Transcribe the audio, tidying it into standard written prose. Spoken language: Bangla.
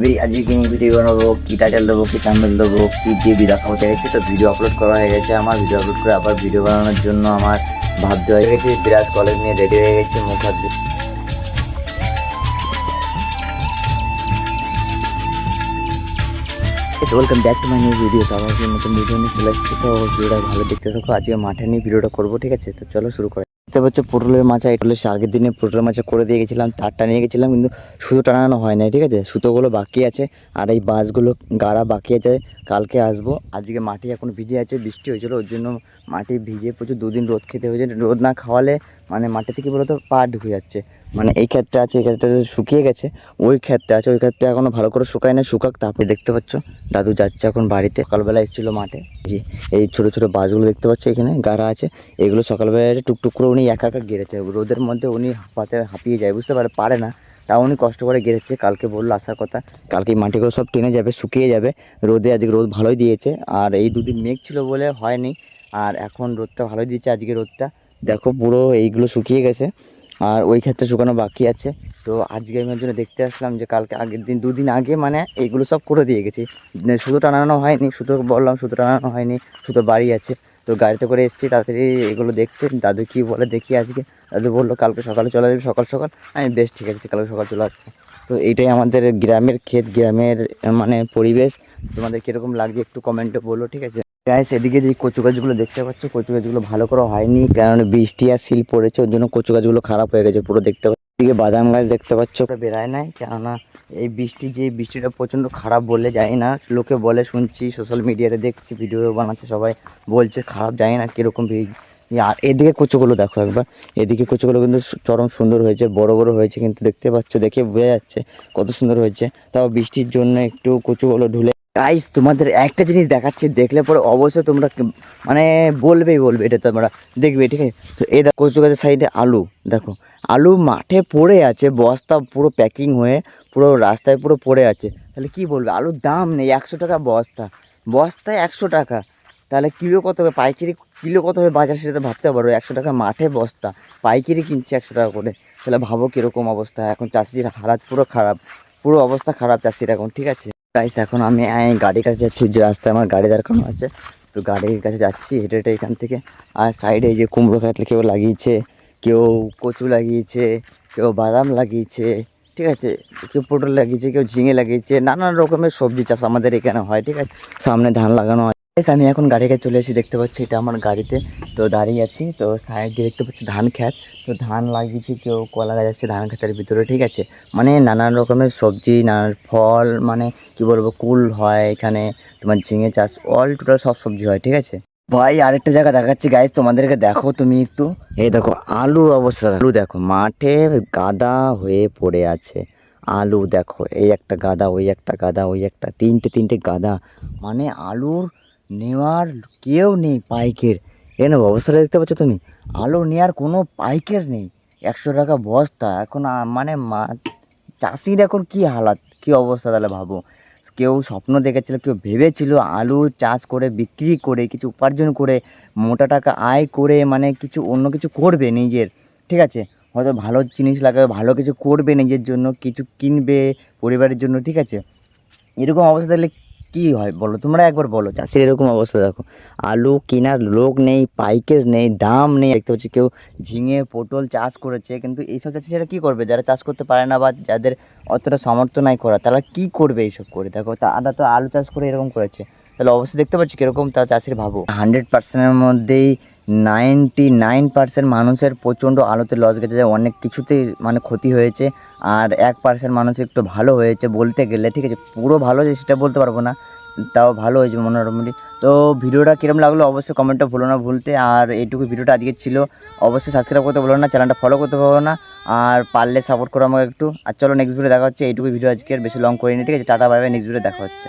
আজকে নিয়ে ভিডিও বানাবো, কি টাইটেল দেবো, কি থাম্বনেল দেবো, কি দিয়ে দেখা হতে গেছে। তো ভিডিও আপলোড করা হয়ে গেছে। আমার ভিডিও আপলোড করে আবার ভিডিও বানানোর জন্য আমার ভাবতে হয়ে গেছে। বিরাজ কলেজ নিয়ে রেডি হয়ে গেছে, মুখ হাত welcome back to my new video. তো আমার নতুন ভিডিও নিয়ে চলে এসেছি। তো ভিডিওটা ভালো দেখতে থাকো। আজকে মাঠে নিয়ে ভিডিওটা করবো, ঠিক আছে? তো চলো শুরু করা। দেখতে পাচ্ছ পটলের মাচা, এটা আগের দিনে পটলের মাচা করে দিয়ে গেছিলাম, তারটা নিয়ে গেছিলাম, কিন্তু সুতো টানানো হয় না, ঠিক আছে? সুতোগুলো বাকি আছে আর এই বাঁশগুলো গাড়া বাকি আছে, কালকে আসবো। আজকে মাটি এখন ভিজে আছে, বৃষ্টি হয়েছিল, ওর জন্য মাটি ভিজে প্রচুর, দুদিন রোদ খেতে হয়েছে। রোদ না খাওয়ালে মানে মাটি থেকে বলতো পা ঢুকে যাচ্ছে। মানে এই ক্ষেতটা আছে, এই ক্ষেতটা শুকিয়ে গেছে, ওই ক্ষেতটা আছে, ওই ক্ষেতটা এখনও ভালো করে শুকায় না, শুকাক তারপরে। দেখতে পাচ্ছ দাদু যাচ্ছে এখন বাড়িতে, সকালবেলা এসেছিলো মাঠে। জি, এই ছোটো ছোটো বাঁশগুলো দেখতে পাচ্ছ এখানে গাড়া আছে, এগুলো সকালবেলা টুকটুক করে উনি একা একা গেড়েছে। রোদের মধ্যে উনি হাঁপিয়ে যায়, বুঝতে পারে না, তাও উনি কষ্ট করে গেড়েছে। কালকে বললো আসার কথা, কালকে মাটিগুলো সব টেনে যাবে, শুকিয়ে যাবে রোদে। আজকে রোদ ভালোই দিয়েছে, আর এই দুদিন মেঘ ছিল বলে হয়নি, আর এখন রোদটা ভালোই দিয়েছে। আজকে রোদটা দেখো পুরো এইগুলো শুকিয়ে গেছে, আর ওই ক্ষেত্রে শুকানো বাকি আছে। তো আজকে আমি ওর জন্য দেখতে আসলাম যে কালকে আগের দিন দুদিন আগে মানে এইগুলো সব করে দিয়ে গেছি। সুতো টানানো হয়নি, সুতো বললাম সুতো টানানো হয়নি, সুতো বাড়ি আছে। তো গাড়িতে করে এসেছি তাড়াতাড়ি এগুলো দেখতে। দাদু কী বলে দেখি আজকে। দাদু বললো কালকে সকালে চলে আসবে, সকাল সকাল। আমি বেশ ঠিক আছে, কালকে সকাল চলে আসবো। তো এইটাই আমাদের গ্রামের ক্ষেত, গ্রামের মানে পরিবেশ। তোমাদের কীরকম লাগছে একটু কমেন্টে বলো, ঠিক আছে? গাইস, এদিকে যে কচু গাছগুলো দেখতে পাচ্ছ, কচু গাছগুলো ভালো করে হয়নি, কারণ বৃষ্টি আর শিল পড়েছে, ওর জন্য কচু গাছগুলো খারাপ হয়ে গেছে পুরো। দেখতে পাচ্ছ এদিকে বাদাম গাছ দেখতে পাচ্ছ, ওটা বেরায় নাই, কেননা এই বৃষ্টিটা প্রচণ্ড খারাপ বলে, জানি না, লোকে বলে শুনছি, সোশ্যাল মিডিয়াতে দেখছি, ভিডিও বানাচ্ছে সবাই, বলছে খারাপ, জানি না কীরকম। আর এদিকে কচুগুলো দেখো একবার, এদিকে কচুগুলো কিন্তু চরম সুন্দর হয়েছে, বড় বড় হয়েছে, কিন্তু দেখতে পাচ্ছ, দেখে বোঝা যাচ্ছে কত সুন্দর হয়েছে। তাও বৃষ্টির জন্য একটু কচুগুলো ঢুলে। গাইস, তোমাদের একটা জিনিস দেখাচ্ছি, দেখলে পরে অবশ্যই তোমরা মানে বলবে এটা তোমরা দেখবে, ঠিক আছে? তো এই দেখো কচু গাছের সাইডে আলু, দেখো আলু মাঠে পড়ে আছে, বস্তা পুরো প্যাকিং হয়ে পুরো রাস্তায় পুরো পড়ে আছে। তাহলে কি বলবে, আলুর দাম নেই, 100 টাকা বস্তা, বস্তায় 100 টাকা। তাহলে কিলো কত হবে, পাইকারি কিলো কত হবে বাজার, সেটা ভাবতে পারো। 100 টাকা মাঠে বস্তা, পাইকারি কিনছে 100 টাকা করে। তাহলে ভাবো কীরকম অবস্থা। এখন চাষির হালাত পুরো খারাপ, পুরো অবস্থা খারাপ চাষির এখন, ঠিক আছে? গাইস, এখন আমি গাড়ির কাছে যাচ্ছি, যে রাস্তায় আমার গাড়ি দাঁড়ানো আছে, তো গাড়ির কাছে যাচ্ছি হেঁটে হেঁটে এখান থেকে। আর সাইডে এই যে কুমড়ো খাতলে কেউ লাগিয়েছে, কেউ কচু লাগিয়েছে, কেউ বাদাম লাগিয়েছে, ঠিক আছে? কেউ পটল লাগিয়েছে, কেউ ঝিঙে লাগিয়েছে, নানান রকমের সবজি চাষ আমাদের এখানে হয়, ঠিক আছে? সামনে ধান লাগানো হয়। আমি এখন গাড়ি কাছে চলে এসেছি, দেখতে পাচ্ছি এটা আমার গাড়িতে, তো দাঁড়িয়ে আছি। তো সাইডে দেখতে পাচ্ছি ধান ক্ষেত, তো ধান লাগিয়েছি, কেউ কলা গাছ ধান ক্ষেতের ভিতরে, ঠিক আছে? মানে নানান রকমের সবজি, নানান ফল, মানে কি বলবো, কুল হয় এখানে, তোমার ঝিঙে চাষ, অল টোটাল সব সবজি হয়, ঠিক আছে? ভাই আরেকটা জায়গা দেখাচ্ছি গাইস তোমাদেরকে, দেখো তুমি একটু, এই দেখো আলুর অবস্থা, আলু দেখো মাঠে গাদা হয়ে পড়ে আছে। আলু দেখো, এই একটা গাদা, ওই একটা গাদা, ওই একটা, তিনটে গাদা, মানে আলুর নেওয়ার কেউ নেই, পাইকের। এখানে অবস্থাটা দেখতে পাচ্ছ তুমি, আলু নেওয়ার কোনো পাইকের নেই, 100 টাকা বস্তা। এখন মানে চাষির এখন কী হালাত, কী অবস্থা, তাহলে ভাবো। কেউ স্বপ্ন দেখেছিল, কেউ ভেবেছিল আলু চাষ করে বিক্রি করে কিছু উপার্জন করে মোটা টাকা আয় করে মানে কিছু অন্য কিছু করবে নিজের, ঠিক আছে? হয়তো ভালো জিনিস লাগাবে, ভালো কিছু করবে নিজের জন্য, কিছু কিনবে পরিবারের জন্য, ঠিক আছে? এরকম অবস্থা দেখলে কী হয় বলো, তোমরা একবার বলো। চাষির এরকম অবস্থা দেখো, আলু কেনার লোক নেই, পাইকার নেই, দাম নেই। দেখতে পাচ্ছি কেউ ঝিঙে পটল চাষ করেছে, কিন্তু এইসব চাষিরা কী করবে, যারা চাষ করতে পারে না বা যাদের অতটা সামর্থ্য নাই করা, তারা কী করবে এইসব করে? দেখো তারা তো আলু চাষ করে এরকম করেছে, তাহলে অবশ্যই দেখতে পাচ্ছি কীরকম তা চাষির। ভাবো 100%-এর মধ্যেই 99% মানুষের প্রচণ্ড আলুতে লস গেছে, অনেক কিছুতেই মানে ক্ষতি হয়েছে। আর 1% মানুষ একটু ভালো হয়েছে বলতে গেলে, ঠিক আছে? পুরো ভালো হয়েছে সেটা বলতে পারবো না, তাও ভালো হয়েছে মোটামুটি। তো ভিডিওটা কীরকম লাগলো অবশ্যই কমেন্টটা ভুলো না ভুলতে। আর এইটুকু ভিডিওটা আজকে ছিল, অবশ্যই সাবস্ক্রাইব করতে ভুলো না, চ্যানেলটা ফলো করতে ভুলো না, আর পারলে সাপোর্ট করো আমাকে একটু। আর চলো নেক্সট ভিডিও দেখা হচ্ছে। এইটুকু ভিডিও আজকের, বেশি লং করিনি, ঠিক আছে? Tata, bye bye, next video দেখা হচ্ছে।